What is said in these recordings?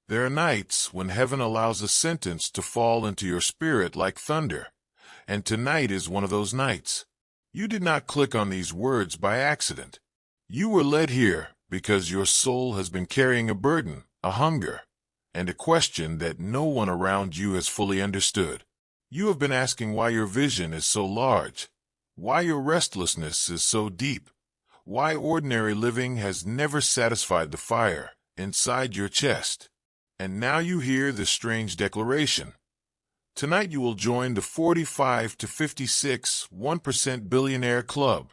There are nights when heaven allows a sentence to fall into your spirit like thunder, and tonight is one of those nights. You did not click on these words by accident. You were led here because your soul has been carrying a burden, a hunger, and a question that no one around you has fully understood. You have been asking why your vision is so large, why your restlessness is so deep, why ordinary living has never satisfied the fire inside your chest. And now you hear this strange declaration. Tonight you will join the 45 to 56 1% Billionaire Club.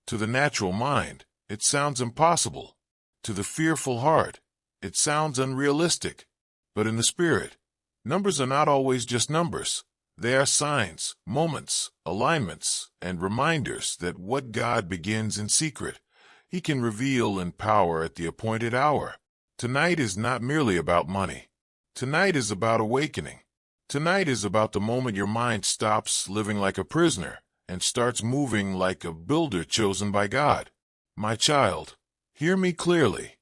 To the natural mind, it sounds impossible. To the fearful heart, it sounds unrealistic. But in the spirit, numbers are not always just numbers. They are signs, moments, alignments, and reminders that what God begins in secret, He can reveal in power at the appointed hour. Tonight is not merely about money. Tonight is about awakening. Tonight is about the moment your mind stops living like a prisoner and starts moving like a builder chosen by God. My child, hear me clearly.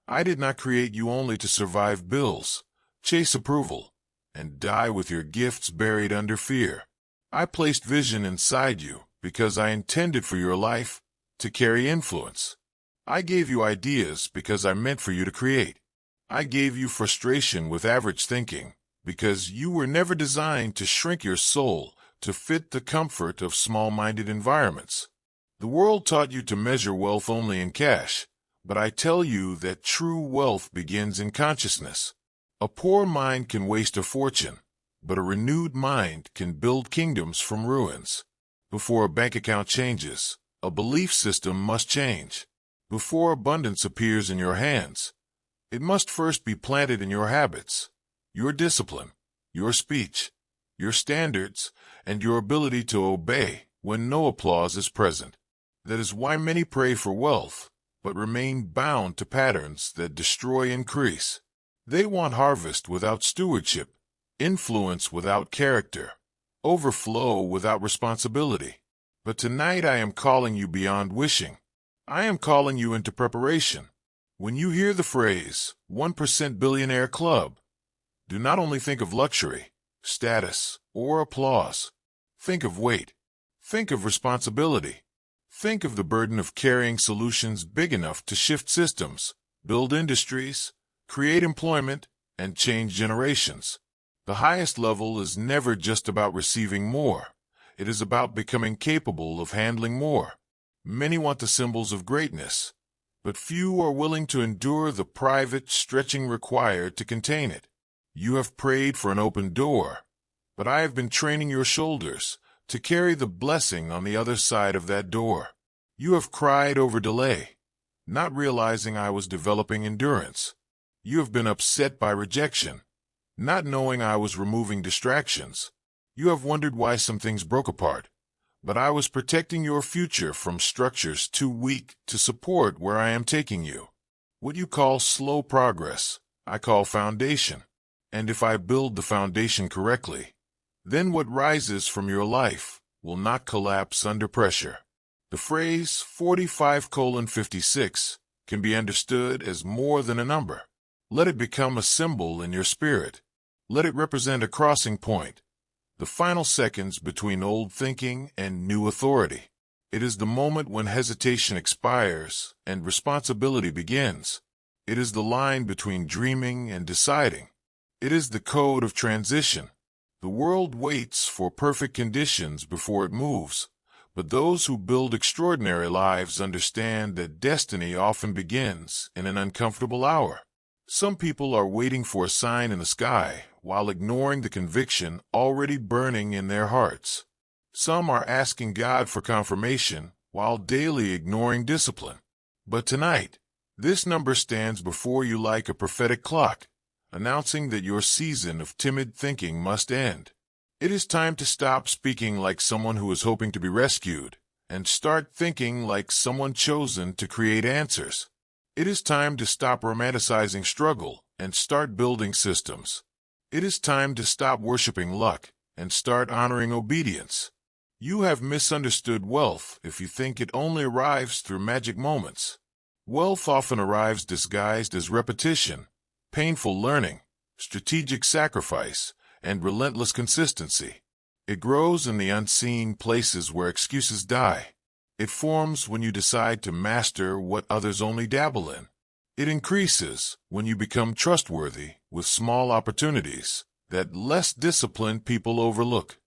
I did not create you only to survive bills, chase approval, and die with your gifts buried under fear. I placed vision inside you because I intended for your life to carry influence. I gave you ideas because I meant for you to create. I gave you frustration with average thinking because you were never designed to shrink your soul to fit the comfort of small-minded environments. The world taught you to measure wealth only in cash, but I tell you that true wealth begins in consciousness. A poor mind can waste a fortune, but a renewed mind can build kingdoms from ruins. Before a bank account changes, a belief system must change. Before abundance appears in your hands, it must first be planted in your habits, your discipline, your speech, your standards, and your ability to obey when no applause is present. That is why many pray for wealth, but remain bound to patterns that destroy increase. They want harvest without stewardship, influence without character, overflow without responsibility. But tonight I am calling you beyond wishing. I am calling you into preparation. When you hear the phrase, 1% Billionaire Club, do not only think of luxury, status, or applause. Think of weight. Think of responsibility. Think of the burden of carrying solutions big enough to shift systems, build industries, create employment, and change generations. The highest level is never just about receiving more. It is about becoming capable of handling more. Many want the symbols of greatness, but few are willing to endure the private stretching required to contain it. You have prayed for an open door, but I have been training your shoulders to carry the blessing on the other side of that door. You have cried over delay, not realizing I was developing endurance. You have been upset by rejection, not knowing I was removing distractions. You have wondered why some things broke apart, but I was protecting your future from structures too weak to support where I am taking you. What you call slow progress, I call foundation. And if I build the foundation correctly, then what rises from your life will not collapse under pressure. The phrase 45:56 can be understood as more than a number. Let it become a symbol in your spirit. Let it represent a crossing point, the final seconds between old thinking and new authority. It is the moment when hesitation expires and responsibility begins. It is the line between dreaming and deciding. It is the code of transition. The world waits for perfect conditions before it moves, but those who build extraordinary lives understand that destiny often begins in an uncomfortable hour. Some people are waiting for a sign in the sky while ignoring the conviction already burning in their hearts. Some are asking God for confirmation while daily ignoring discipline. But tonight, this number stands before you like a prophetic clock, announcing that your season of timid thinking must end. It is time to stop speaking like someone who is hoping to be rescued and start thinking like someone chosen to create answers. It is time to stop romanticizing struggle and start building systems. It is time to stop worshiping luck and start honoring obedience. You have misunderstood wealth if you think it only arrives through magic moments. Wealth often arrives disguised as repetition, painful learning, strategic sacrifice, and relentless consistency. It grows in the unseen places where excuses die. It forms when you decide to master what others only dabble in. It increases when you become trustworthy with small opportunities that less disciplined people overlook.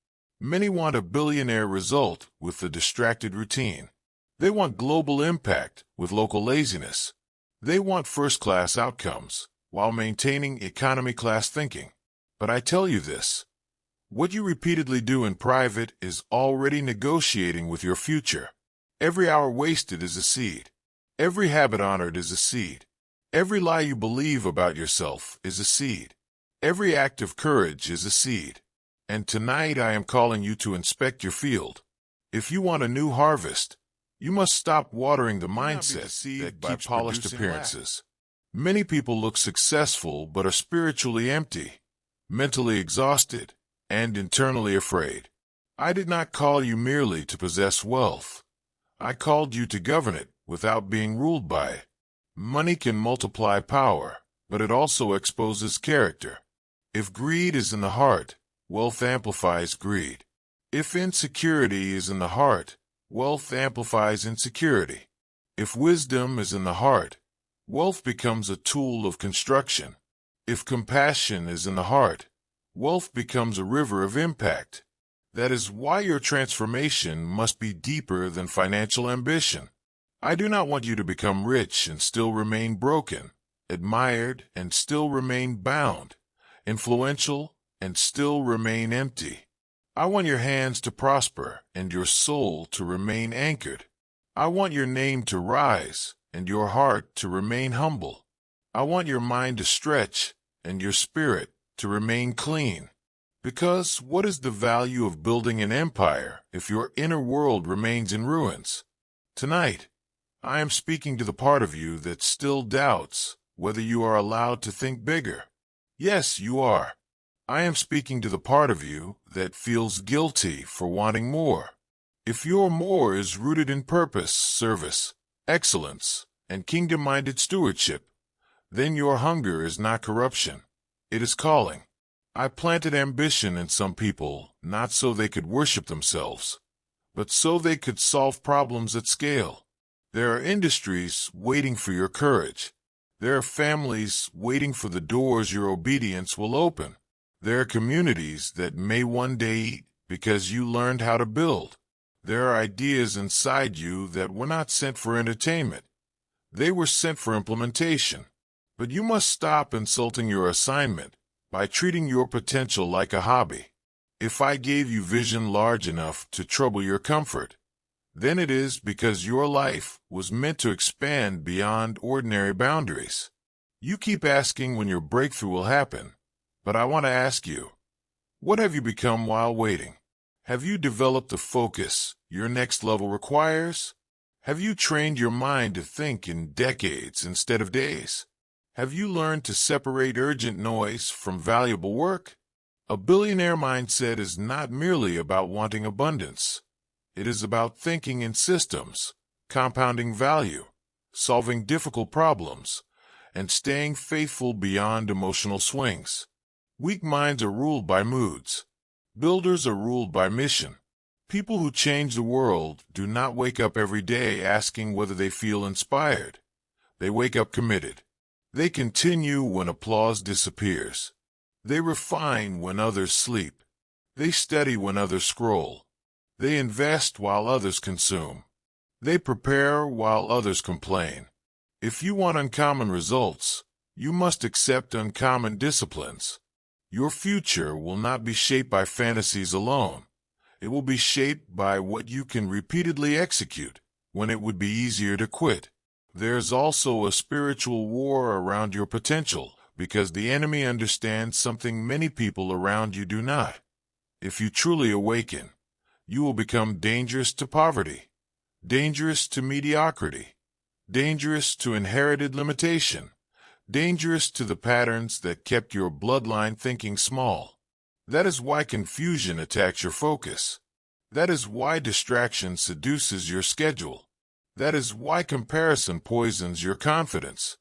Many want a billionaire result with a distracted routine. They want global impact with local laziness. They want first-class outcomes while maintaining economy-class thinking. But I tell you this, what you repeatedly do in private is already negotiating with your future. Every hour wasted is a seed. Every habit honored is a seed. Every lie you believe about yourself is a seed. Every act of courage is a seed. And tonight I am calling you to inspect your field. If you want a new harvest, you must stop watering the mindset that keeps polished appearances. Many people look successful but are spiritually empty, mentally exhausted, and internally afraid. I did not call you merely to possess wealth. I called you to govern it without being ruled by it. Money can multiply power, but it also exposes character. If greed is in the heart, wealth amplifies greed. If insecurity is in the heart, wealth amplifies insecurity. If wisdom is in the heart, wealth becomes a tool of construction. If compassion is in the heart, wealth becomes a river of impact. That is why your transformation must be deeper than financial ambition. I do not want you to become rich and still remain broken, admired and still remain bound, influential and still remain empty. I want your hands to prosper and your soul to remain anchored. I want your name to rise and your heart to remain humble. I want your mind to stretch and your spirit to remain clean. Because what is the value of building an empire if your inner world remains in ruins? Tonight, I am speaking to the part of you that still doubts whether you are allowed to think bigger. Yes, you are. I am speaking to the part of you that feels guilty for wanting more. If your more is rooted in purpose, service, excellence, and kingdom-minded stewardship, then your hunger is not corruption. It is calling. I planted ambition in some people, not so they could worship themselves, but so they could solve problems at scale. There are industries waiting for your courage. There are families waiting for the doors your obedience will open. There are communities that may one day eat because you learned how to build. There are ideas inside you that were not sent for entertainment. They were sent for implementation. But you must stop insulting your assignment by treating your potential like a hobby. If I gave you vision large enough to trouble your comfort, then it is because your life was meant to expand beyond ordinary boundaries. You keep asking when your breakthrough will happen, but I want to ask you, what have you become while waiting? Have you developed the focus your next level requires? Have you trained your mind to think in decades instead of days? Have you learned to separate urgent noise from valuable work? A billionaire mindset is not merely about wanting abundance. It is about thinking in systems, compounding value, solving difficult problems, and staying faithful beyond emotional swings. Weak minds are ruled by moods. Builders are ruled by mission. People who change the world do not wake up every day asking whether they feel inspired. They wake up committed. They continue when applause disappears. They refine when others sleep. They study when others scroll. They invest while others consume. They prepare while others complain. If you want uncommon results, you must accept uncommon disciplines. Your future will not be shaped by fantasies alone. It will be shaped by what you can repeatedly execute when it would be easier to quit. There's also a spiritual war around your potential because the enemy understands something many people around you do not. If you truly awaken, you will become dangerous to poverty, dangerous to mediocrity, dangerous to inherited limitation, dangerous to the patterns that kept your bloodline thinking small. That is why confusion attacks your focus. That is why distraction seduces your schedule. That is why comparison poisons your confidence.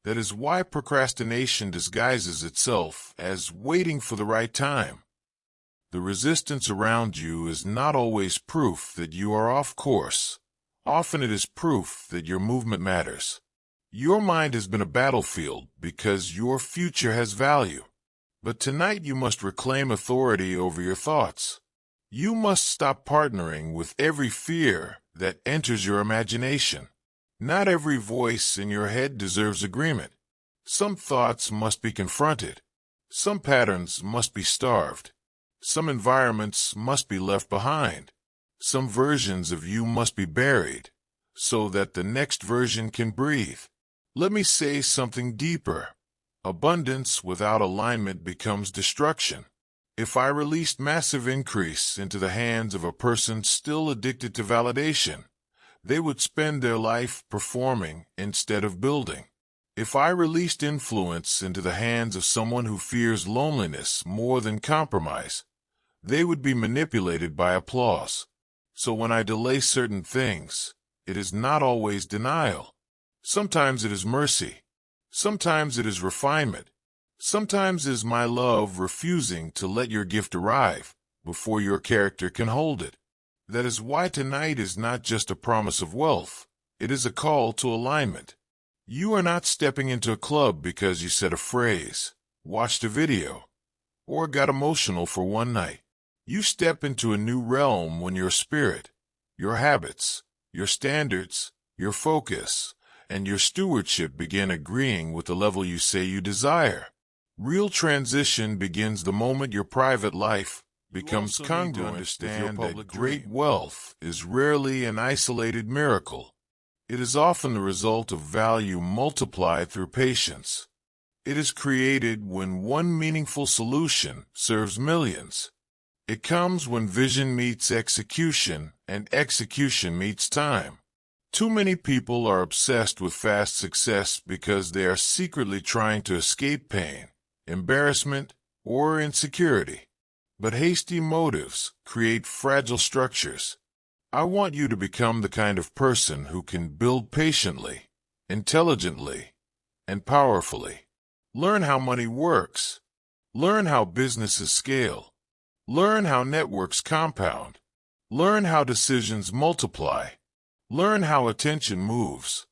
That is why procrastination disguises itself as waiting for the right time. The resistance around you is not always proof that you are off course. Often it is proof that your movement matters. Your mind has been a battlefield because your future has value. But tonight you must reclaim authority over your thoughts. You must stop partnering with every fear that enters your imagination. Not every voice in your head deserves agreement. Some thoughts must be confronted. Some patterns must be starved. Some environments must be left behind. Some versions of you must be buried so that the next version can breathe. Let me say something deeper. Abundance without alignment becomes destruction. If I released massive increase into the hands of a person still addicted to validation, they would spend their life performing instead of building. If I released influence into the hands of someone who fears loneliness more than compromise, they would be manipulated by applause. So when I delay certain things, it is not always denial. Sometimes it is mercy. Sometimes it is refinement. Sometimes it is my love refusing to let your gift arrive before your character can hold it. That is why tonight is not just a promise of wealth. It is a call to alignment. You are not stepping into a club because you said a phrase, watched a video, or got emotional for one night. You step into a new realm when your spirit, your habits, your standards, your focus, and your stewardship begin agreeing with the level you say you desire. Real transition begins the moment your private life becomes congruent with your public that great wealth is rarely an isolated miracle. It is often the result of value multiplied through patience. It is created when one meaningful solution serves millions. It comes when vision meets execution and execution meets time. Too many people are obsessed with fast success because they are secretly trying to escape pain, embarrassment, or insecurity. But hasty motives create fragile structures. I want you to become the kind of person who can build patiently, intelligently, and powerfully. Learn how money works. Learn how businesses scale. Learn how networks compound. Learn how decisions multiply. Learn how attention moves.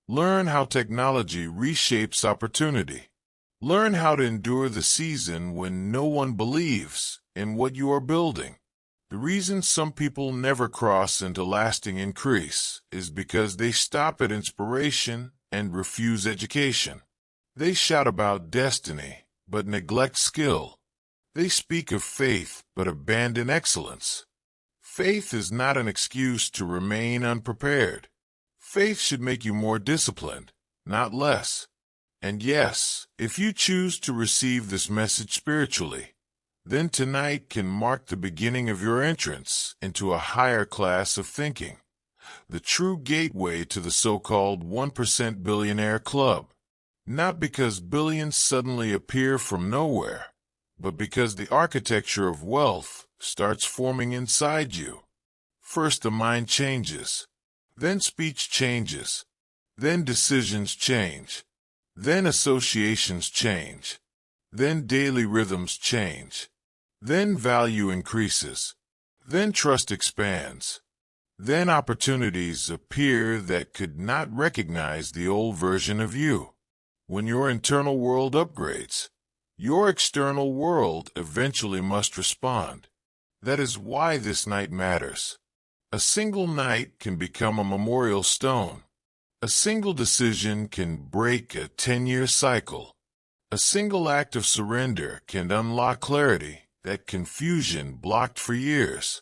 Learn how technology reshapes opportunity. Learn how to endure the season when no one believes in what you are building. The reason some people never cross into lasting increase is because they stop at inspiration and refuse education. They shout about destiny, but neglect skill. They speak of faith, but abandon excellence. Faith is not an excuse to remain unprepared. Faith should make you more disciplined, not less. And yes, if you choose to receive this message spiritually, then tonight can mark the beginning of your entrance into a higher class of thinking, the true gateway to the so-called 1% Billionaire Club. Not because billions suddenly appear from nowhere, but because the architecture of wealth starts forming inside you. First the mind changes, then speech changes, then decisions change, then associations change, then daily rhythms change, then value increases, then trust expands, then opportunities appear that could not recognize the old version of you. When your internal world upgrades, your external world eventually must respond. That is why this night matters. A single night can become a memorial stone. A single decision can break a 10-year cycle. A single act of surrender can unlock clarity that confusion blocked for years.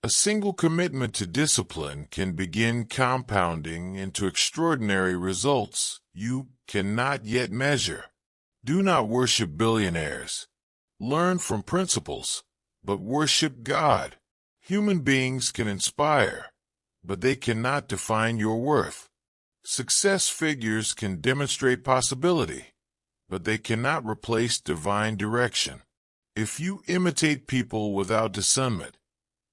A single commitment to discipline can begin compounding into extraordinary results you cannot yet measure. Do not worship billionaires. Learn from principles, but worship God. Human beings can inspire, but they cannot define your worth. Success figures can demonstrate possibility, but they cannot replace divine direction. If you imitate people without discernment,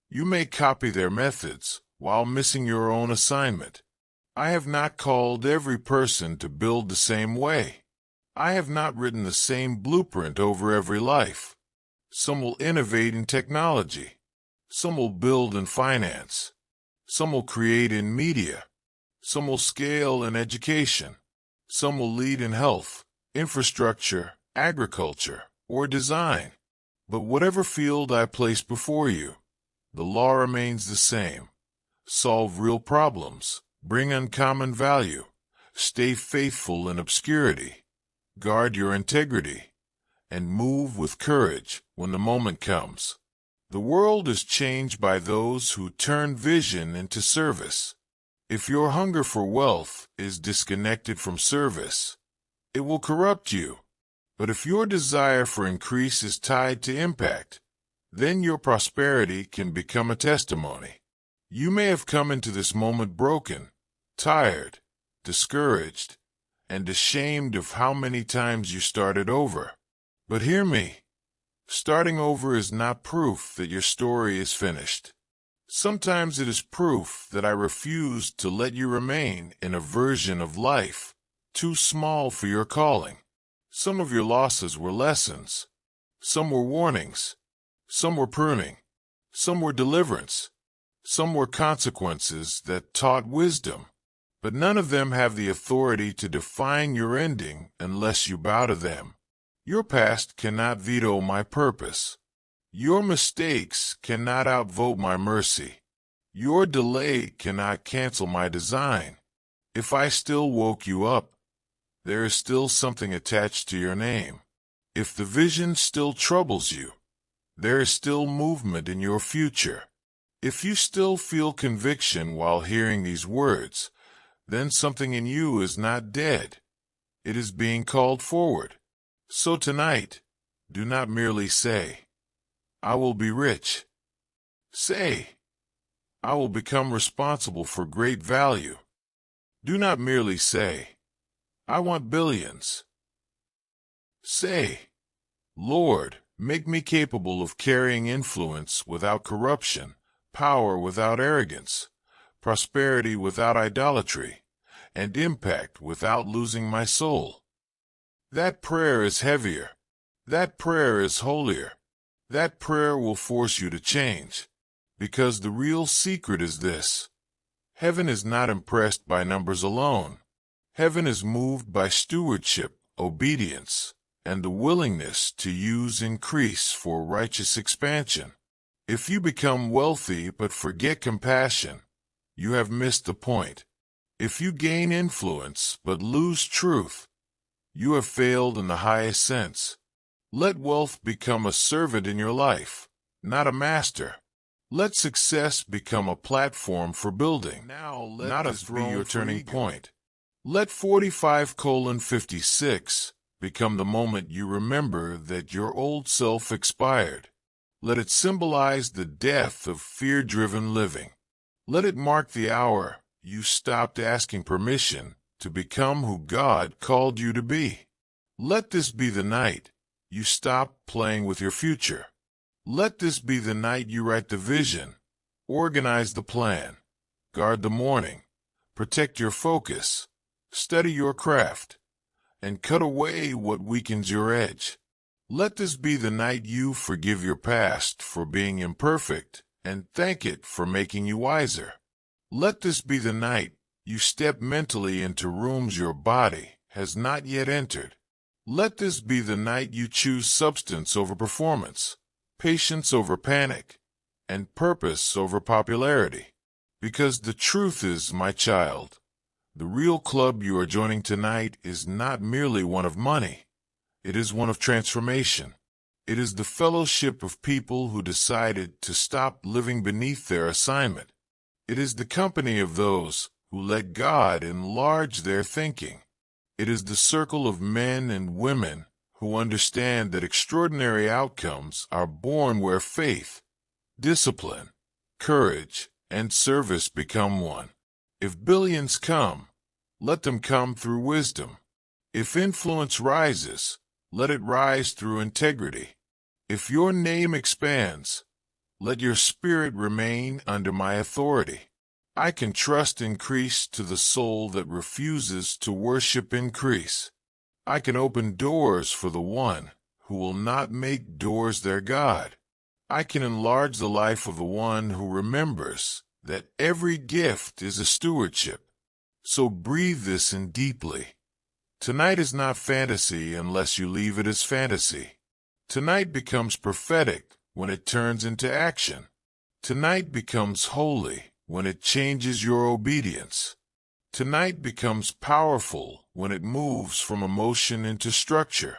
you may copy their methods while missing your own assignment. I have not called every person to build the same way. I have not written the same blueprint over every life. Some will innovate in technology. Some will build in finance. Some will create in media. Some will scale in education. Some will lead in health, infrastructure, agriculture, or design. But whatever field I place before you, the law remains the same. Solve real problems, bring uncommon value, stay faithful in obscurity, guard your integrity, and move with courage when the moment comes. The world is changed by those who turn vision into service. If your hunger for wealth is disconnected from service, it will corrupt you. But if your desire for increase is tied to impact, then your prosperity can become a testimony. You may have come into this moment broken, tired, discouraged, and ashamed of how many times you started over. But hear me. Starting over is not proof that your story is finished. Sometimes it is proof that I refuse to let you remain in a version of life too small for your calling. Some of your losses were lessons. Some were warnings. Some were pruning. Some were deliverance. Some were consequences that taught wisdom. But none of them have the authority to define your ending unless you bow to them. Your past cannot veto my purpose. Your mistakes cannot outvote my mercy. Your delay cannot cancel my design. If I still woke you up, there is still something attached to your name. If the vision still troubles you, there is still movement in your future. If you still feel conviction while hearing these words, then something in you is not dead. It is being called forward. So tonight, do not merely say, I will be rich. Say, I will become responsible for great value. Do not merely say, I want billions. Say, Lord, make me capable of carrying influence without corruption, power without arrogance, prosperity without idolatry, and impact without losing my soul. That prayer is heavier. That prayer is holier. That prayer will force you to change. Because the real secret is this. Heaven is not impressed by numbers alone. Heaven is moved by stewardship, obedience, and the willingness to use increase for righteous expansion. If you become wealthy but forget compassion, you have missed the point. If you gain influence but lose truth, you have failed in the highest sense. Let wealth become a servant in your life, not a master. Let success become a platform for building, not a be your turning point. Let 45:56 become the moment you remember that your old self expired. Let it symbolize the death of fear-driven living. Let it mark the hour you stopped asking permission to become who God called you to be. Let this be the night you stop playing with your future. Let this be the night you write the vision, organize the plan, guard the morning, protect your focus, study your craft, and cut away what weakens your edge. Let this be the night you forgive your past for being imperfect and thank it for making you wiser. Let this be the night you step mentally into rooms your body has not yet entered. Let this be the night you choose substance over performance, patience over panic, and purpose over popularity. Because the truth is, my child, the real club you are joining tonight is not merely one of money. It is one of transformation. It is the fellowship of people who decided to stop living beneath their assignment. It is the company of those who let God enlarge their thinking. It is the circle of men and women who understand that extraordinary outcomes are born where faith, discipline, courage, and service become one. If billions come, let them come through wisdom. If influence rises, let it rise through integrity. If your name expands, let your spirit remain under my authority. I can trust increase to the soul that refuses to worship increase. I can open doors for the one who will not make doors their God. I can enlarge the life of the one who remembers that every gift is a stewardship. So breathe this in deeply. Tonight is not fantasy unless you leave it as fantasy. Tonight becomes prophetic when it turns into action. Tonight becomes holy when it changes your obedience. Tonight becomes powerful when it moves from emotion into structure.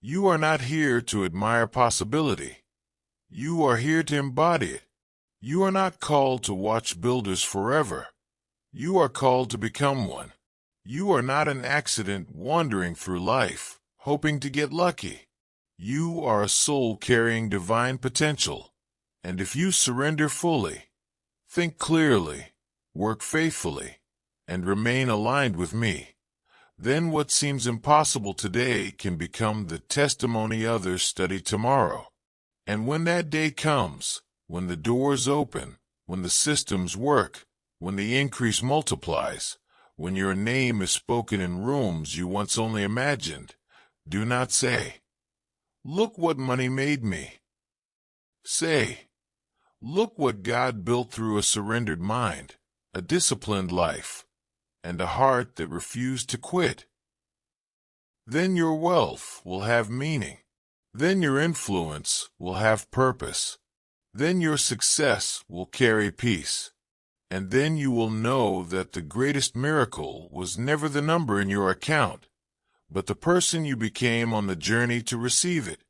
You are not here to admire possibility. You are here to embody it. You are not called to watch builders forever. You are called to become one. You are not an accident wandering through life, hoping to get lucky. You are a soul carrying divine potential. And if you surrender fully, think clearly, work faithfully, and remain aligned with me, then what seems impossible today can become the testimony others study tomorrow. And when that day comes, when the doors open, when the systems work, when the increase multiplies, when your name is spoken in rooms you once only imagined, do not say, "Look what money made me." Say, "Look what God built through a surrendered mind, a disciplined life, and a heart that refused to quit." Then your wealth will have meaning. Then your influence will have purpose. Then your success will carry peace. And then you will know that the greatest miracle was never the number in your account, but the person you became on the journey to receive it.